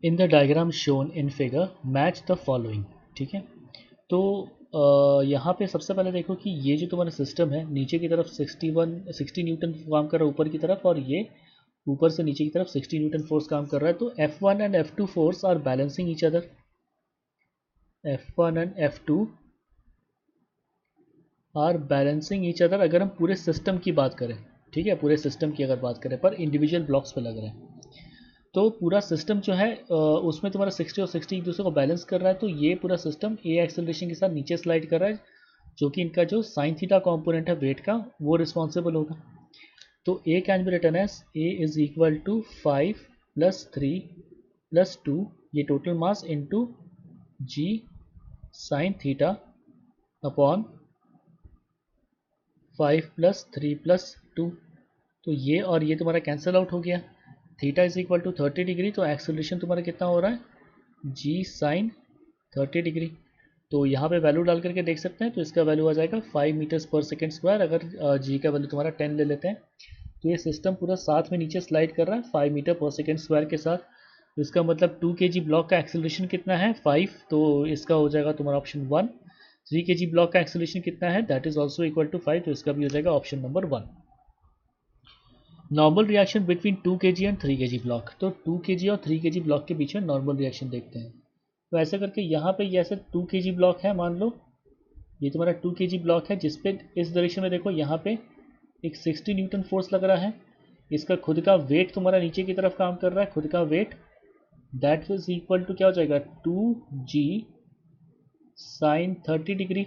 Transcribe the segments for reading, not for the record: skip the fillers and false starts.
In the diagram shown in figure match the following. ठीक है, तो यहाँ पे सबसे पहले देखो कि ये जो तुम्हारा सिस्टम है नीचे की तरफ 60 न्यूटन काम कर रहा है ऊपर की तरफ, और ये ऊपर से नीचे की तरफ 60 न्यूटन फोर्स काम कर रहा है। तो F1 and F2 force are balancing each other. F1 and F2 are balancing each other अगर हम पूरे सिस्टम की बात करें। ठीक है, पूरे सिस्टम की अगर बात करें, पर इंडिविजुअल ब्लॉक्स पे लग रहे हैं। तो पूरा सिस्टम जो है उसमें तुम्हारा 60 और 60 एक दूसरे को बैलेंस कर रहा है। तो ये पूरा सिस्टम ए एक्सेलरेशन के साथ नीचे स्लाइड कर रहा है, जो कि इनका जो साइन थीटा कॉम्पोनेंट है वेट का, वो रिस्पॉन्सिबल होगा। तो a can be written as a is equal to 5 + 3 + 2, ये total mass into g sine theta upon 5 + 3 + 2। तो ये और ये तुम्हारा कैंसिल आउट हो गया। Theta is equal to 30 degree, तो एक्सेलरेशन तुम्हारा कितना हो रहा है जी साइन 30 डिग्री। तो यहाँ पे वैल्यू डाल करके देख सकते हैं, तो इसका वैल्यू आ जाएगा 5 मीटर्स पर सेकेंड स्क्वायर। अगर जी का वैल्यू तुम्हारा 10 ले लेते हैं, तो ये सिस्टम पूरा साथ में नीचे स्लाइड कर रहा है 5 मीटर पर सेकेंड स्क्वायर के साथ। तो इसका मतलब 2 kg ब्लॉक का एक्सेलरेशन कितना है 5, तो इसका हो जाएगा तुम्हारा ऑप्शन 1। 3 kg ब्लॉक का एक्सेलरेशन कितना है, that is also equal to 5, तो इसका भी हो जाएगा option number 1। Normal reaction between 2 kg and 3 kg block. तो 2 kg और 3 kg ब्लॉक के बीच में नॉर्मल रिएक्शन देखते हैं। तो ऐसे करके यहाँ पे ये ऐसे 2 kg ब्लॉक है, मान लो ये तुम्हारा 2 kg ब्लॉक है, जिसपे इस डायरेक्शन में देखो यहाँ पे एक 60 न्यूटन फोर्स लग रहा है। इसका खुद का वेट तुम्हारा नीचे की तरफ काम कर रहा है, खुद का weight, that is equal to क्या हो जाएगा 2g साइन 30 डिग्री।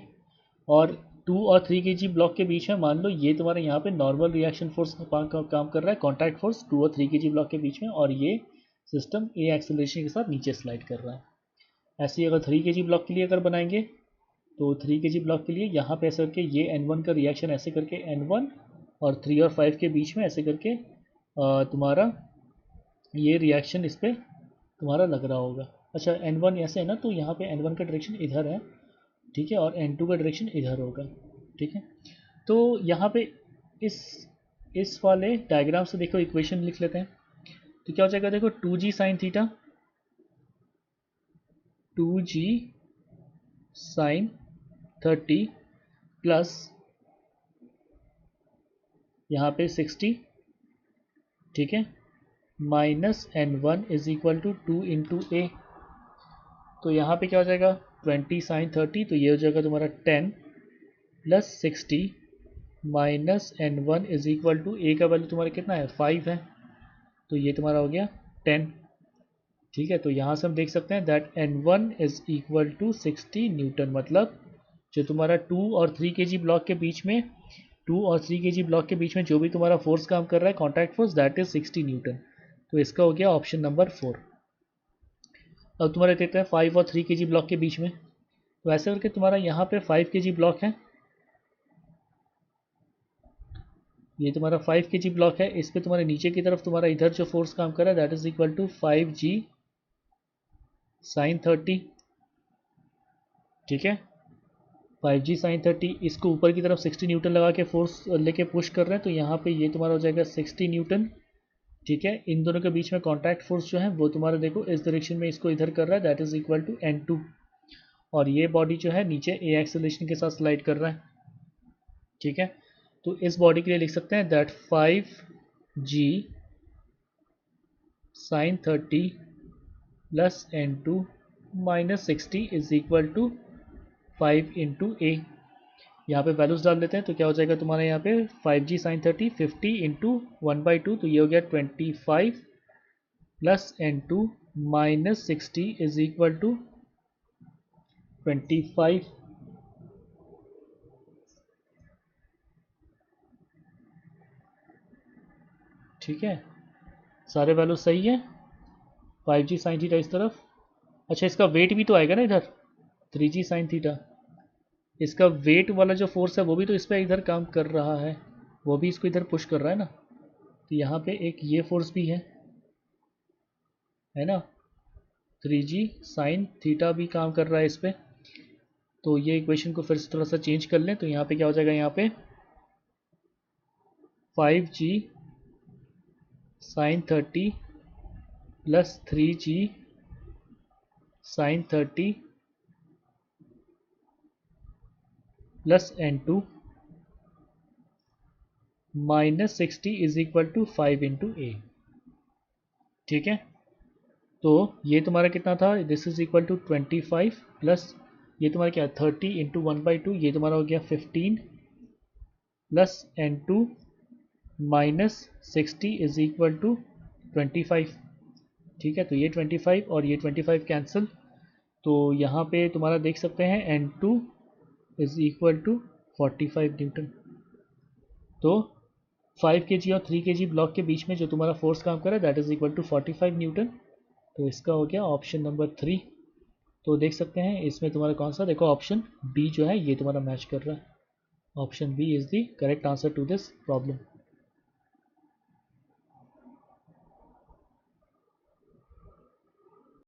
और 2 और 3 kg ब्लॉक के बीच में मान लो ये तुम्हारे यहाँ पे नॉर्मल रिएक्शन फोर्स काम कर रहा है, कॉन्टैक्ट फोर्स 2 और 3 kg ब्लॉक के बीच में, और ये सिस्टम ए एक्सेलरेशन के साथ नीचे स्लाइड कर रहा है। ऐसे ही अगर 3 kg ब्लॉक के लिए अगर बनाएंगे, तो 3 kg ब्लॉक के लिए यहाँ पे ऐसे करके ये N1 का रिएक्शन ऐसे करके N1 और 3 और 5 के बीच में ऐसे करके तुम्हारा ये रिएक्शन इस पर तुम्हारा लग रहा होगा। अच्छा, N1 ऐसे है ना, तो यहाँ पे N1 का डायरेक्शन इधर है, ठीक है, और N2 का डायरेक्शन इधर होगा। ठीक है, तो यहाँ पे इस इस वाले डायग्राम से देखो इक्वेशन लिख लेते हैं। तो क्या हो जाएगा, देखो 2g sine theta, 2g sign 30 plus यहाँ पे 60, ठीक है, minus N1 is equal to 2 into a. तो यहाँ पे क्या हो जाएगा 20 साइन 30, तो ये हो जाएगा तुम्हारा 10 plus 60 minus N1 is equal to a का वैल्यू तुम्हारा कितना है 5 है, तो ये तुम्हारा हो गया 10। ठीक है, तो यहाँ से हम देख सकते हैं that N1 is equal to 60 newton. मतलब जो तुम्हारा 2 और 3 kg ब्लॉक के बीच में 2 और 3 kg ब्लॉक के बीच में जो भी तुम्हारा फोर्स काम कर रहा है contact force, that is 60 Newton. तो इसका हो गया ऑप्शन नंबर 4। अब तुम्हारा कहते हैं 5 और 3 kg ब्लॉक के बीच में, तो ऐसे करके तुम्हारा यहाँ पे 5 kg ब्लॉक है, ये तुम्हारा 5 kg ब्लॉक है। इस पे तुम्हारे नीचे की तरफ तुम्हारा इधर जो फोर्स काम कर रहा है that is equal to 5g sine 30। ठीक है, 5g साइन 30, इसको ऊपर की तरफ 60 न्यूटन लगा के फोर्स लेके पुश कर रहे हैं, तो यहाँ पे ये तुम्हारा हो जाएगा 60 न्यूटन। ठीक है, इन दोनों के बीच में कॉन्टैक्ट फोर्स जो है वो तुम्हारा देखो इस डायरेक्शन में इसको इधर कर रहा है, that is equal to N2। और ये बॉडी जो है नीचे ए एक्सेलरेशन के साथ स्लाइड कर रहा है। ठीक है, तो इस बॉडी के लिए लिख सकते हैं that 5g sine 30 plus N2 minus 60 is equal to 5 into a. यहाँ पे वैल्यूज डाल देते हैं, तो क्या हो जाएगा तुम्हारे यहाँ पे 5g साइन 30 50 इंटू 1/2, तो ये हो गया 25 plus N2 minus 60 is equal to 25। ठीक है, सारे वैल्यू सही है। 5g साइन थीटा इस तरफ, अच्छा इसका वेट भी तो आएगा ना इधर 3g साइन थीटा, इसका वेट वाला जो फोर्स है वो भी तो इस पर इधर काम कर रहा है, वो भी इसको इधर पुश कर रहा है ना। तो यहाँ पे एक ये फोर्स भी है ना, 3g साइन थीटा भी काम कर रहा है इस पर। तो ये इक्वेशन को फिर से थोड़ा सा चेंज कर लें, तो यहाँ पे क्या हो जाएगा, यहाँ पे 5g sine 30 plus 3g sin 30 plus n2 minus 60 is equal to 5 into a. ठीक है, तो ये तुम्हारा कितना था, this is equal to 25 plus ये तुम्हारा क्या 30 इंटू 1/2, ये तुम्हारा हो गया 15 plus n2 minus 60 is equal to 25। ठीक है, तो ये 25 और ये 25 कैंसिल, तो यहाँ पे तुम्हारा देख सकते हैं n2 is equal to 45 newton. तो 5 kg और 3 kg ब्लॉक के बीच में जो तुम्हारा फोर्स काम कर रहा है that is equal to 45 newton. तो इसका हो गया ऑप्शन नंबर 3। तो देख सकते हैं इसमें तुम्हारा कौन सा, देखो ऑप्शन बी जो है ये तुम्हारा मैच कर रहा है। Option B is the correct answer to this problem.